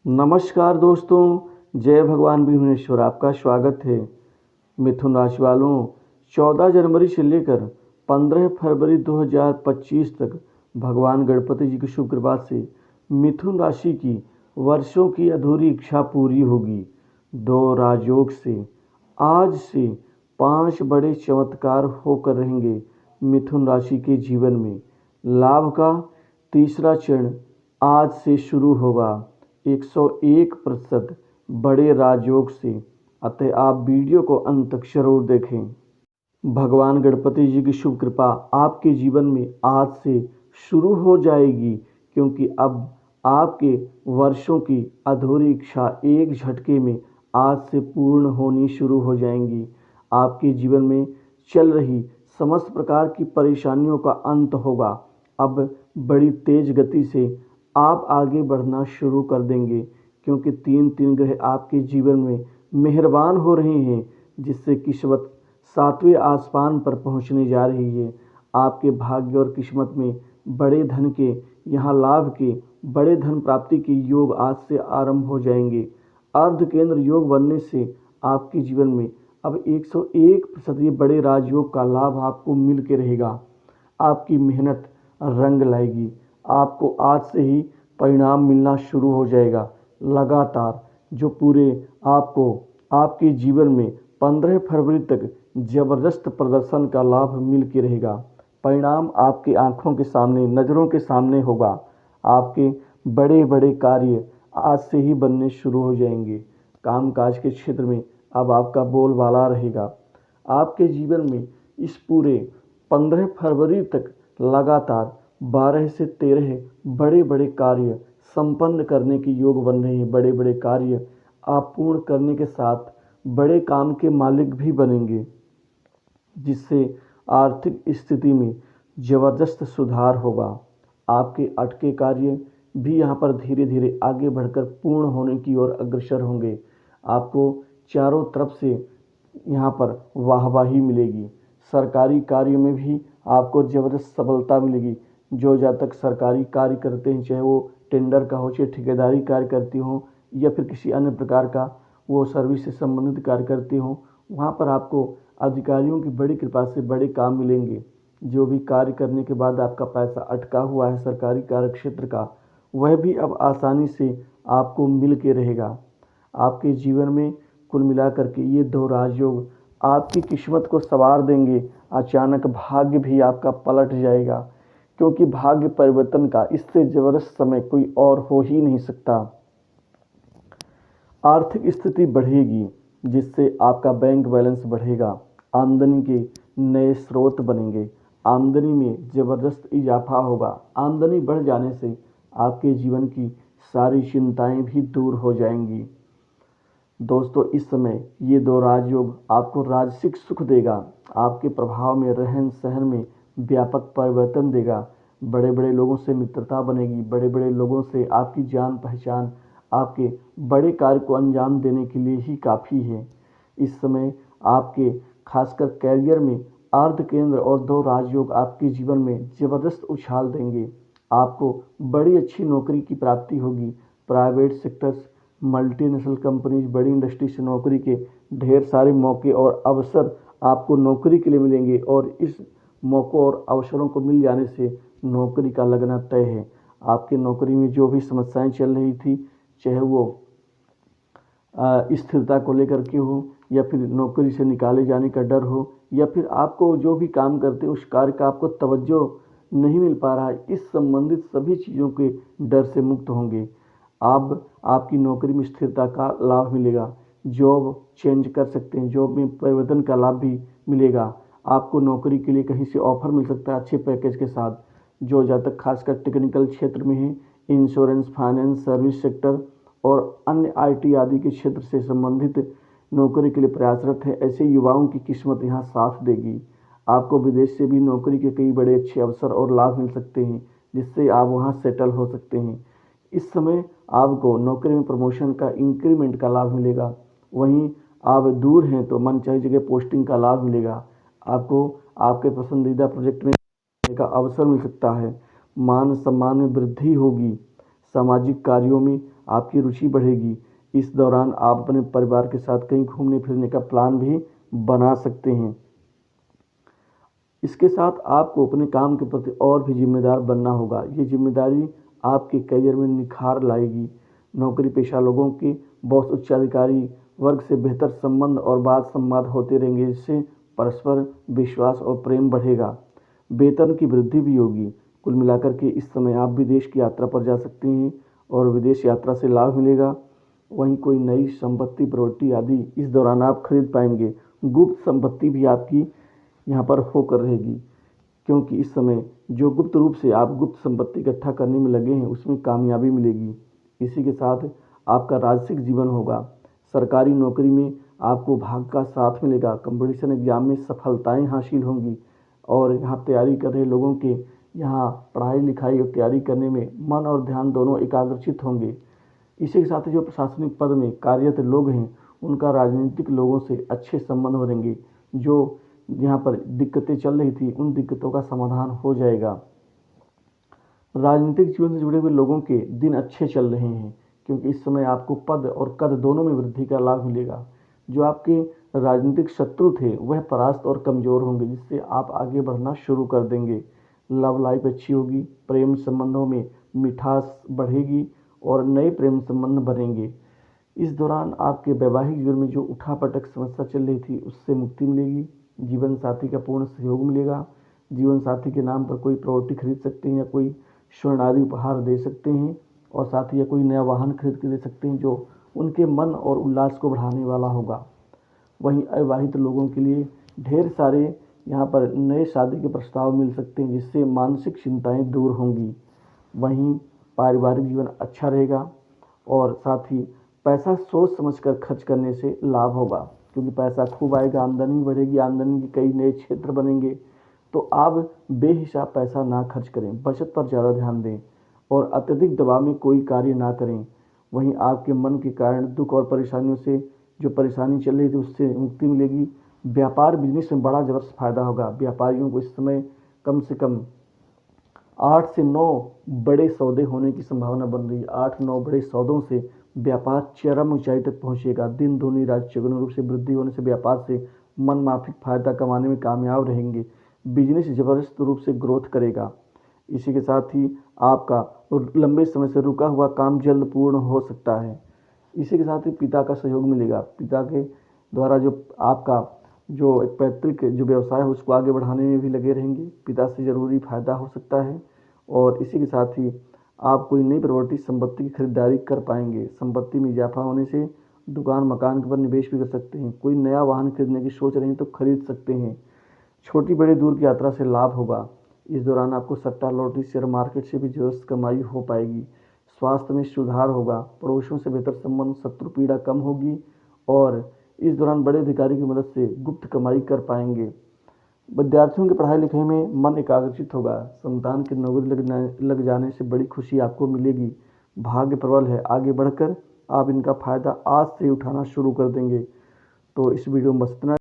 नमस्कार दोस्तों, जय भगवान भीमेश्वर। आपका स्वागत है। मिथुन राशि वालों, 14 जनवरी से लेकर 15 फरवरी 2025 तक भगवान गणपति जी की शुभ कृपा से मिथुन राशि की वर्षों की अधूरी इच्छा पूरी होगी। 2 राजयोग से आज से 5 बड़े चमत्कार होकर रहेंगे मिथुन राशि के जीवन में। लाभ का तीसरा चरण आज से शुरू होगा 101% बड़े राजयोग से। अतः आप वीडियो को अंत तक जरूर देखें। भगवान गणपति जी की शुभ कृपा आपके जीवन में आज से शुरू हो जाएगी, क्योंकि अब आपके वर्षों की अधूरी इच्छा एक झटके में आज से पूर्ण होनी शुरू हो जाएंगी। आपके जीवन में चल रही समस्त प्रकार की परेशानियों का अंत होगा। अब बड़ी तेज गति से आप आगे बढ़ना शुरू कर देंगे, क्योंकि तीन ग्रह आपके जीवन में मेहरबान हो रहे हैं, जिससे किस्मत 7वें आसमान पर पहुंचने जा रही है। आपके भाग्य और किस्मत में बड़े धन के, यहाँ लाभ के, बड़े धन प्राप्ति के योग आज से आरंभ हो जाएंगे। अर्ध केंद्र योग बनने से आपके जीवन में अब 101% ये बड़े राजयोग का लाभ आपको मिल के रहेगा। आपकी मेहनत रंग लाएगी। आपको आज से ही परिणाम मिलना शुरू हो जाएगा लगातार, जो पूरे आपको आपके जीवन में 15 फरवरी तक जबरदस्त प्रदर्शन का लाभ मिल के रहेगा। परिणाम आपकी आंखों के सामने, नज़रों के सामने होगा। आपके बड़े बड़े कार्य आज से ही बनने शुरू हो जाएंगे। कामकाज के क्षेत्र में अब आपका बोलबाला रहेगा। आपके जीवन में इस पूरे 15 फरवरी तक लगातार 12 से 13 बड़े बड़े कार्य संपन्न करने के योग बन रहे हैं। बड़े बड़े कार्य आप पूर्ण करने के साथ बड़े काम के मालिक भी बनेंगे, जिससे आर्थिक स्थिति में ज़बरदस्त सुधार होगा। आपके अटके कार्य भी यहाँ पर धीरे धीरे आगे बढ़कर पूर्ण होने की ओर अग्रसर होंगे। आपको चारों तरफ से यहाँ पर वाहवाही मिलेगी। सरकारी कार्य में भी आपको ज़बरदस्त सफलता मिलेगी। जो जहाँ तक सरकारी कार्य करते हैं, चाहे वो टेंडर का हो, चाहे ठेकेदारी कार्य करती हो, या फिर किसी अन्य प्रकार का वो सर्विस से संबंधित कार्य करते हो, वहाँ पर आपको अधिकारियों की बड़ी कृपा से बड़े काम मिलेंगे। जो भी कार्य करने के बाद आपका पैसा अटका हुआ है सरकारी कार्य क्षेत्र का, वह भी अब आसानी से आपको मिल के रहेगा। आपके जीवन में कुल मिलाकर के ये 2 राजयोग आपकी किस्मत को संवार देंगे। अचानक भाग्य भी आपका पलट जाएगा, क्योंकि भाग्य परिवर्तन का इससे जबरदस्त समय कोई और हो ही नहीं सकता। आर्थिक स्थिति बढ़ेगी, जिससे आपका बैंक बैलेंस बढ़ेगा। आमदनी के नए स्रोत बनेंगे। आमदनी में ज़बरदस्त इजाफा होगा। आमदनी बढ़ जाने से आपके जीवन की सारी चिंताएं भी दूर हो जाएंगी। दोस्तों, इस समय ये 2 राजयोग आपको राजसिक सुख देगा। आपके प्रभाव में, रहन सहन में व्यापक परिवर्तन देगा। बड़े बड़े लोगों से मित्रता बनेगी। बड़े बड़े लोगों से आपकी जान पहचान आपके बड़े कार्य को अंजाम देने के लिए ही काफ़ी है। इस समय आपके खासकर कैरियर में अर्ध केंद्र और 2 राजयोग आपके जीवन में ज़बरदस्त उछाल देंगे। आपको बड़ी अच्छी नौकरी की प्राप्ति होगी। प्राइवेट सेक्टर्स, मल्टीनेशनल कंपनीज, बड़ी इंडस्ट्री से नौकरी के ढेर सारे मौके और अवसर आपको नौकरी के लिए मिलेंगे, और इस मौक़ों और अवसरों को मिल जाने से नौकरी का लगना तय है। आपकी नौकरी में जो भी समस्याएं चल रही थी, चाहे वो स्थिरता को लेकर के हो, या फिर नौकरी से निकाले जाने का डर हो, या फिर आपको जो भी काम करते उस कार्य का आपको तवज्जो नहीं मिल पा रहा है, इस संबंधित सभी चीज़ों के डर से मुक्त होंगे। अब आपकी नौकरी में स्थिरता का लाभ मिलेगा। जॉब चेंज कर सकते हैं, जॉब में परिवर्तन का लाभ भी मिलेगा। आपको नौकरी के लिए कहीं से ऑफर मिल सकता है अच्छे पैकेज के साथ। जो जहाँ तक खासकर टेक्निकल क्षेत्र में है, इंश्योरेंस, फाइनेंस, सर्विस सेक्टर और अन्य आईटी आदि के क्षेत्र से संबंधित नौकरी के लिए प्रयासरत है, ऐसे युवाओं की किस्मत यहाँ साथ देगी। आपको विदेश से भी नौकरी के कई बड़े अच्छे अवसर और लाभ मिल सकते हैं, जिससे आप वहाँ सेटल हो सकते हैं। इस समय आपको नौकरी में प्रमोशन का, इंक्रीमेंट का लाभ मिलेगा। वहीं आप दूर हैं तो मनचाही जगह पोस्टिंग का लाभ मिलेगा। आपको आपके पसंदीदा प्रोजेक्ट में का अवसर मिल सकता है। मान सम्मान में वृद्धि होगी। सामाजिक कार्यों में आपकी रुचि बढ़ेगी। इस दौरान आप अपने परिवार के साथ कहीं घूमने फिरने का प्लान भी बना सकते हैं। इसके साथ आपको अपने काम के प्रति और भी जिम्मेदार बनना होगा। ये जिम्मेदारी आपके करियर में निखार लाएगी। नौकरी पेशा लोगों के बॉस उच्चाधिकारी वर्ग से बेहतर संबंध और बात संवाद होते रहेंगे, जिससे परस्पर विश्वास और प्रेम बढ़ेगा। वेतन की वृद्धि भी होगी। कुल मिलाकर के इस समय आप विदेश की यात्रा पर जा सकते हैं और विदेश यात्रा से लाभ मिलेगा। वहीं कोई नई संपत्ति प्रॉपर्टी आदि इस दौरान आप खरीद पाएंगे। गुप्त संपत्ति भी आपकी यहाँ पर होकर रहेगी, क्योंकि इस समय जो गुप्त रूप से आप गुप्त संपत्ति इकट्ठा करने में लगे हैं उसमें कामयाबी मिलेगी। इसी के साथ आपका राजसिक जीवन होगा। सरकारी नौकरी में आपको भाग्य का साथ मिलेगा। कंपटीशन एग्जाम में सफलताएं हासिल होंगी और यहाँ तैयारी कर रहे लोगों के यहाँ पढ़ाई लिखाई और तैयारी करने में मन और ध्यान दोनों एकाग्रचित होंगे। इसी के साथ जो प्रशासनिक पद में कार्यरत लोग हैं उनका राजनीतिक लोगों से अच्छे संबंध बनेंगे। जो यहाँ पर दिक्कतें चल रही थी उन दिक्कतों का समाधान हो जाएगा। राजनीतिक जीवन से जुड़े हुए लोगों के दिन अच्छे चल रहे हैं, क्योंकि इस समय आपको पद और कद दोनों में वृद्धि का लाभ मिलेगा। जो आपके राजनीतिक शत्रु थे वह परास्त और कमज़ोर होंगे, जिससे आप आगे बढ़ना शुरू कर देंगे। लव लाइफ अच्छी होगी। प्रेम संबंधों में मिठास बढ़ेगी और नए प्रेम संबंध बनेंगे। इस दौरान आपके वैवाहिक जीवन में जो उठापटक समस्या चल रही थी उससे मुक्ति मिलेगी। जीवन साथी का पूर्ण सहयोग मिलेगा। जीवन साथी के नाम पर कोई प्रॉपर्टी खरीद सकते हैं या कोई स्वर्ण आदि उपहार दे सकते हैं, और साथ ही या कोई नया वाहन खरीद के दे सकते हैं जो उनके मन और उल्लास को बढ़ाने वाला होगा। वहीं अविवाहित लोगों के लिए ढेर सारे यहाँ पर नए शादी के प्रस्ताव मिल सकते हैं, जिससे मानसिक चिंताएं दूर होंगी। वहीं पारिवारिक जीवन अच्छा रहेगा और साथ ही पैसा सोच समझकर खर्च करने से लाभ होगा, क्योंकि पैसा खूब आएगा, आमदनी बढ़ेगी, आमदनी के कई नए क्षेत्र बनेंगे। तो आप बेहिसाब पैसा ना खर्च करें, बचत पर ज़्यादा ध्यान दें और अत्यधिक दबाव में कोई कार्य ना करें। वहीं आपके मन के कारण दुख और परेशानियों से जो परेशानी चल रही थी उससे मुक्ति मिलेगी। व्यापार बिजनेस में बड़ा ज़बरदस्त फायदा होगा। व्यापारियों को इस समय कम से कम 8 से 9 बड़े सौदे होने की संभावना बन रही है। 8-9 बड़े सौदों से व्यापार चरम ऊंचाई तक पहुंचेगा। दिन दूनी रात चौगुनी रूप से वृद्धि होने से व्यापार से मन माफिक फायदा कमाने में कामयाब रहेंगे। बिजनेस जबरदस्त रूप से ग्रोथ करेगा। इसी के साथ ही आपका लंबे समय से रुका हुआ काम जल्द पूर्ण हो सकता है। इसी के साथ ही पिता का सहयोग मिलेगा। पिता के द्वारा जो आपका जो एक पैतृक जो व्यवसाय है उसको आगे बढ़ाने में भी लगे रहेंगे। पिता से ज़रूरी फायदा हो सकता है। और इसी के साथ ही आप कोई नई प्रॉपर्टी संपत्ति की खरीदारी कर पाएंगे। संपत्ति में इजाफा होने से दुकान मकान के ऊपर निवेश भी कर सकते हैं। कोई नया वाहन खरीदने की सोच रहे हैं तो खरीद सकते हैं। छोटी बड़ी दूर की यात्रा से लाभ होगा। इस दौरान आपको सट्टा लॉटरी शेयर मार्केट से भी जबरदस्त कमाई हो पाएगी। स्वास्थ्य में सुधार होगा। पड़ोसियों से बेहतर संबंध, शत्रु पीड़ा कम होगी और इस दौरान बड़े अधिकारी की मदद से गुप्त कमाई कर पाएंगे। विद्यार्थियों की पढ़ाई लिखाई में मन एकाग्रचित होगा। संतान की नौकरी लग जाने से बड़ी खुशी आपको मिलेगी। भाग्य प्रबल है। आगे बढ़कर आप इनका फायदा आज से उठाना शुरू कर देंगे। तो इस वीडियो में बस इतना।